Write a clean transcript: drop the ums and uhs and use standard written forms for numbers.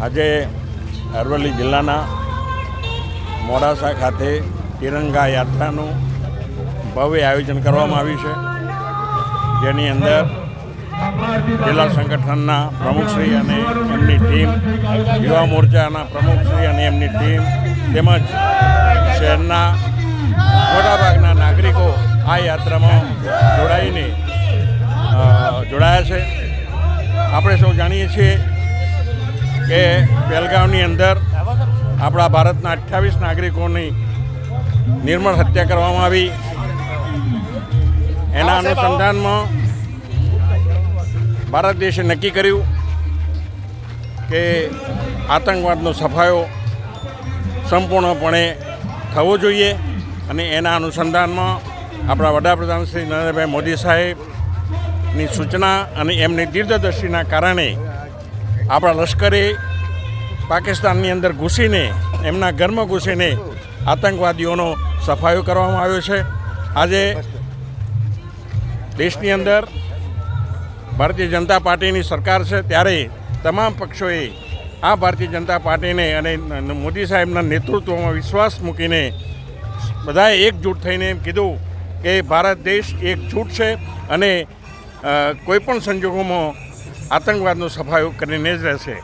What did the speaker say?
આજે અરવલ્લી જિલ્લાના મોડાસા ખાતે તિરંગા યાત્રાનું ભવ્ય આયોજન કરવામાં આવ્યું છે, જેની અંદર જિલ્લા સંગઠનના પ્રમુખશ્રી અને એમની ટીમ, યુવા મોરચાના પ્રમુખશ્રી અને એમની ટીમ તેમજ શહેરના મોટાભાગના નાગરિકો આ યાત્રામાં જોડાયા છે. આપણે સૌ જાણીએ છીએ કે પહેલગામની અંદર આપણા ભારતના 28 નાગરિકોની નિર્મળ હત્યા કરવામાં આવી. એના અનુસંધાનમાં ભારત દેશે નક્કી કર્યું કે આતંકવાદનો સફાયો સંપૂર્ણપણે થવો જોઈએ અને એના અનુસંધાનમાં આપણા વડાપ્રધાન શ્રી નરેન્દ્રભાઈ મોદી સાહેબની સૂચના અને એમની દીર્ઘદર્શિના કારણે આપણા લશ્કરે પાકિસ્તાનની અંદર ઘૂસીને એમના ઘરમાં ઘૂસીને આતંકવાદીઓનો સફાયો કરવામાં આવ્યો છે. આજે દેશની અંદર ભારતીય જનતા પાર્ટીની સરકાર છે, ત્યારે તમામ પક્ષોએ આ ભારતીય જનતા પાર્ટીને અને મોદી સાહેબના નેતૃત્વમાં વિશ્વાસ મૂકીને બધાએ એકજૂટ થઈને એમ કીધું કે ભારત દેશ એકજૂટ છે અને કોઈપણ સંજોગોમાં આતંકવાદનો સફાયો કરીને જ રહેશે.